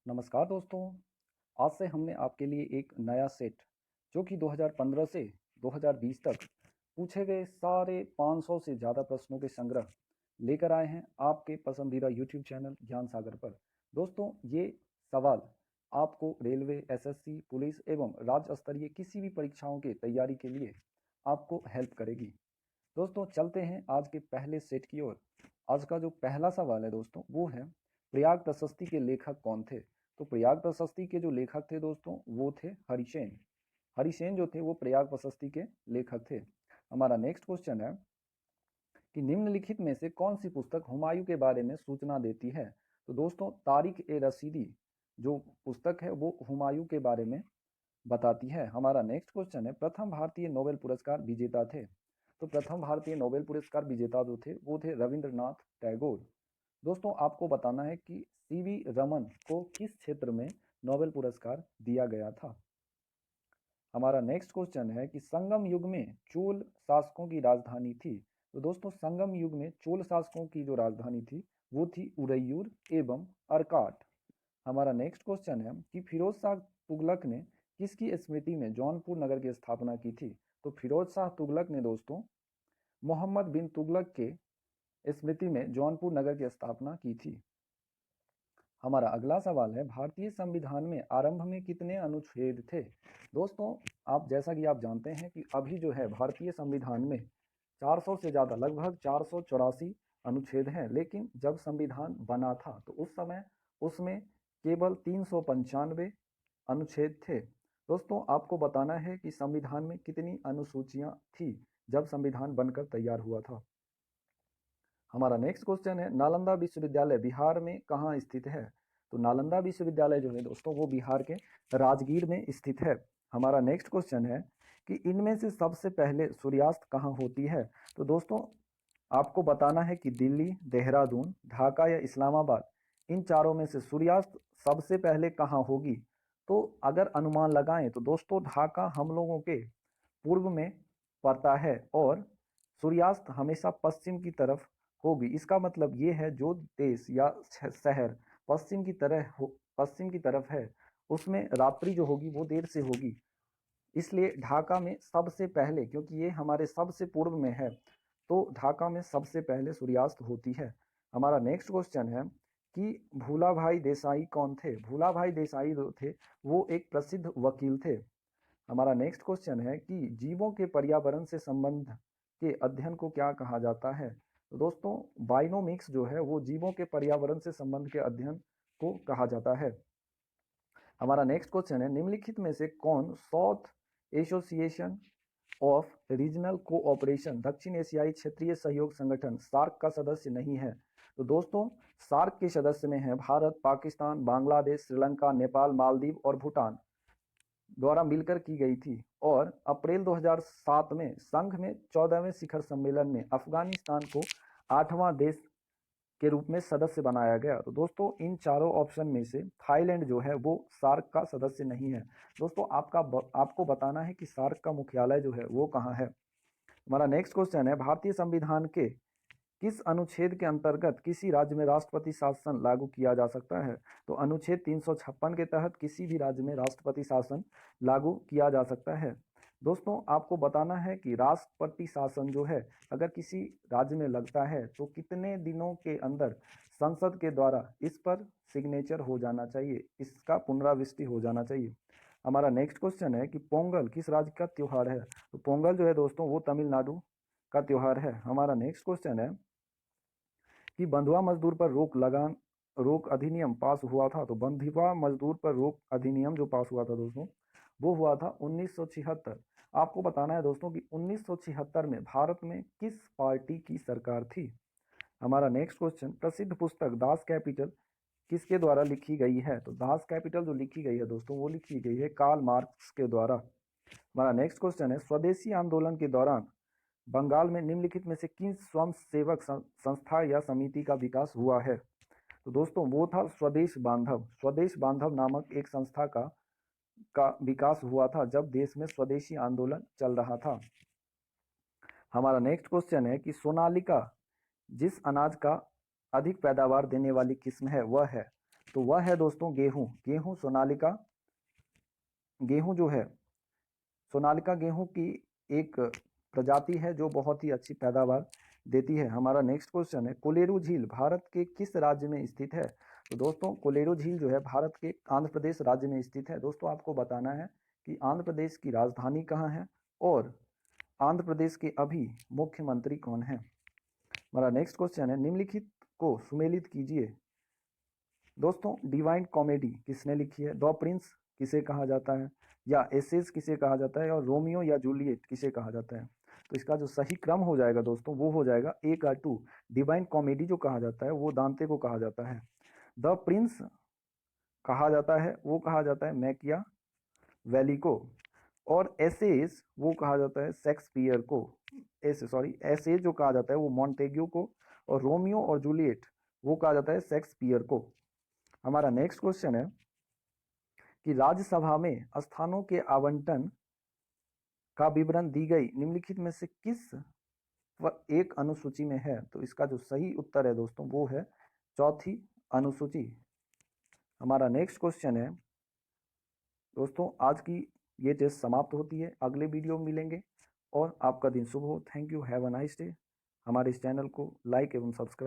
नमस्कार दोस्तों। आज से हमने आपके लिए एक नया सेट जो कि 2015 से 2020 तक पूछे गए सारे 500 से ज़्यादा प्रश्नों के संग्रह लेकर आए हैं आपके पसंदीदा यूट्यूब चैनल ज्ञान सागर पर। दोस्तों, ये सवाल आपको रेलवे, एसएससी, पुलिस एवं राज्य स्तरीय किसी भी परीक्षाओं की तैयारी के लिए आपको हेल्प करेगी। दोस्तों, चलते हैं आज के पहले सेट की ओर। आज का जो पहला सवाल है दोस्तों, वो है प्रयाग प्रशस्ति के लेखक कौन थे। तो प्रयाग प्रशस्ति के जो लेखक थे दोस्तों, वो थे हरिसेन। हरिसेन जो थे वो प्रयाग प्रशस्ति के लेखक थे। हमारा नेक्स्ट क्वेश्चन है कि निम्नलिखित में से कौन सी पुस्तक हुमायूं के बारे में सूचना देती है। तो दोस्तों, तारिक ए रशीदी जो पुस्तक है वो हुमायूं के बारे में बताती है। हमारा नेक्स्ट क्वेश्चन है प्रथम भारतीय नोबेल पुरस्कार विजेता थे। तो प्रथम भारतीय नोबेल पुरस्कार विजेता जो थे वो थे रविंद्रनाथ टैगोर। दोस्तों, आपको बताना है कि सीवी रमन को किस क्षेत्र में नोबेल पुरस्कार दिया गया था। हमारा नेक्स्ट क्वेश्चन है कि संगम युग में चोल शासकों की राजधानी थी। तो दोस्तों, संगम युग में चोल शासकों की जो राजधानी थी वो थी उरैयूर एवं अर्काट। हमारा नेक्स्ट क्वेश्चन है कि फिरोज शाह तुगलक ने किसकी स्मृति में जौनपुर नगर की स्थापना की थी। तो फिरोज शाह तुगलक ने दोस्तों मोहम्मद बिन तुगलक के स्मृति में जौनपुर नगर की स्थापना की थी। हमारा अगला सवाल है भारतीय संविधान में आरंभ में कितने अनुच्छेद थे। दोस्तों, आप जैसा कि आप जानते हैं कि अभी जो है भारतीय संविधान में 400 से ज़्यादा लगभग 484 अनुच्छेद हैं, लेकिन जब संविधान बना था तो उस समय उसमें केवल 395 अनुच्छेद थे। दोस्तों, आपको बताना है कि संविधान में कितनी अनुसूचियां थी जब संविधान बनकर तैयार हुआ था। हमारा नेक्स्ट क्वेश्चन है नालंदा विश्वविद्यालय बिहार में कहाँ स्थित है। तो नालंदा विश्वविद्यालय जो है दोस्तों वो बिहार के राजगीर में स्थित है। हमारा नेक्स्ट क्वेश्चन है कि इनमें से सबसे पहले सूर्यास्त कहाँ होती है। तो दोस्तों, आपको बताना है कि दिल्ली, देहरादून, ढाका या इस्लामाबाद, इन चारों में से सूर्यास्त सबसे पहले कहाँ होगी। तो अगर अनुमान लगाएं तो दोस्तों ढाका हम लोगों के पूर्व में पड़ता है और सूर्यास्त हमेशा पश्चिम की तरफ होगी। इसका मतलब ये है जो देश या शहर पश्चिम की तरफ है उसमें रात्रि जो होगी वो देर से होगी। इसलिए ढाका में सबसे पहले, क्योंकि ये हमारे सबसे पूर्व में है, तो ढाका में सबसे पहले सूर्यास्त होती है। हमारा नेक्स्ट क्वेश्चन है कि भूलाभाई देसाई कौन थे। भूलाभाई देसाई जो थे वो एक प्रसिद्ध वकील थे। हमारा नेक्स्ट क्वेश्चन है कि जीवों के पर्यावरण से संबंध के अध्ययन को क्या कहा जाता है। तो दोस्तों, बायोनोमिक्स जो है वो जीवों के पर्यावरण से संबंध के अध्ययन को कहा जाता है। हमारा नेक्स्ट क्वेश्चन है निम्नलिखित में से कौन south association of regional cooperation दक्षिण एशियाई क्षेत्रीय सहयोग संगठन सार्क का सदस्य नहीं है। तो दोस्तों, सार्क के सदस्य में है भारत, पाकिस्तान, बांग्लादेश, श्रीलंका, नेपाल, मालदीव और भूटान द्वारा मिलकर की गई थी। और अप्रैल 2007 में संघ में 14वें शिखर सम्मेलन में अफगानिस्तान को 8वां देश के रूप में सदस्य बनाया गया। तो दोस्तों, इन चारों ऑप्शन में से थाईलैंड जो है वो सार्क का सदस्य नहीं है। दोस्तों, आपको बताना है कि सार्क का मुख्यालय जो है वो कहाँ है। हमारा नेक्स्ट क्वेश्चन है भारतीय संविधान के किस अनुच्छेद के अंतर्गत किसी राज्य में राष्ट्रपति शासन लागू किया जा सकता है। तो अनुच्छेद 356 के तहत किसी भी राज्य में राष्ट्रपति शासन लागू किया जा सकता है। दोस्तों, आपको बताना है कि राष्ट्रपति शासन जो है अगर किसी राज्य में लगता है तो कितने दिनों के अंदर संसद के द्वारा इस पर सिग्नेचर हो जाना चाहिए, इसका पुनरावृष्टि हो जाना चाहिए। हमारा नेक्स्ट क्वेश्चन है कि पोंगल किस राज्य का त्योहार है। तो पोंगल जो है दोस्तों वो तमिलनाडु का त्योहार है। हमारा नेक्स्ट क्वेश्चन है कि बंधुआ मजदूर पर रोक अधिनियम पास हुआ था। तो बंधुआ मजदूर पर रोक अधिनियम जो पास हुआ था दोस्तों वो हुआ था 1976। आपको बताना है दोस्तों कि 1976 में भारत में किस पार्टी की सरकार थी। हमारा नेक्स्ट क्वेश्चन प्रसिद्ध पुस्तक दास कैपिटल किसके द्वारा लिखी गई है। तो दास कैपिटल जो लिखी गई है दोस्तों वो लिखी गई है कार्ल मार्क्स के द्वारा। हमारा नेक्स्ट क्वेश्चन है स्वदेशी आंदोलन के दौरान बंगाल में निम्नलिखित में से किन स्वयं सेवक संस्था या समिति का विकास हुआ है। तो दोस्तों वो था स्वदेश बांधव नामक एक संस्था का विकास हुआ था जब देश में स्वदेशी आंदोलन चल रहा था। हमारा नेक्स्ट क्वेश्चन है कि सोनालिका जिस अनाज का अधिक पैदावार देने वाली किस्म है वह है। तो वह है दोस्तों गेहूं। गेहूं सोनालिका, गेहूं जो है सोनालिका गेहूं की एक प्रजाति है जो बहुत ही अच्छी पैदावार देती है। हमारा नेक्स्ट क्वेश्चन है, कोलेरू झील भारत के किस राज्य में स्थित है? तो दोस्तों कोलेरू झील जो है भारत के आंध्र प्रदेश राज्य में स्थित है। दोस्तों आपको बताना है कि आंध्र प्रदेश की राजधानी कहाँ है और आंध्र प्रदेश के अभी मुख्यमंत्री कौन है। हमारा नेक्स्ट क्वेश्चन है, निम्नलिखित को सुमेलित कीजिए। दोस्तों डिवाइन कॉमेडी किसने लिखी है? द प्रिंस किसे कहा जाता है, या एसेज किसे कहा जाता है, और रोमियो या जूलियट किसे कहा जाता है? तो इसका जो सही क्रम हो जाएगा दोस्तों वो हो जाएगा ए का 2। डिवाइन कॉमेडी जो कहा जाता है वो दांते को कहा जाता है। द प्रिंस कहा जाता है वो कहा जाता है मैकिया वैली को, और एसेज वो कहा जाता है शेक्सपियर को। एसेज जो कहा जाता है वो मॉन्टेग्यू को, और रोमियो और जूलियट वो कहा जाता है शेक्सपियर को। हमारा नेक्स्ट क्वेश्चन है कि राज्यसभा में स्थानों के आवंटन का विवरण दी गई निम्नलिखित में से किस एक अनुसूची में है? तो इसका जो सही उत्तर है दोस्तों वो है चौथी अनुसूची। हमारा नेक्स्ट क्वेश्चन है दोस्तों, आज की ये टेस्ट समाप्त होती है, अगले वीडियो में मिलेंगे और आपका दिन शुभ हो। Thank you, have a nice day. हमारे इस चैनल को लाइक एवं सब्सक्राइब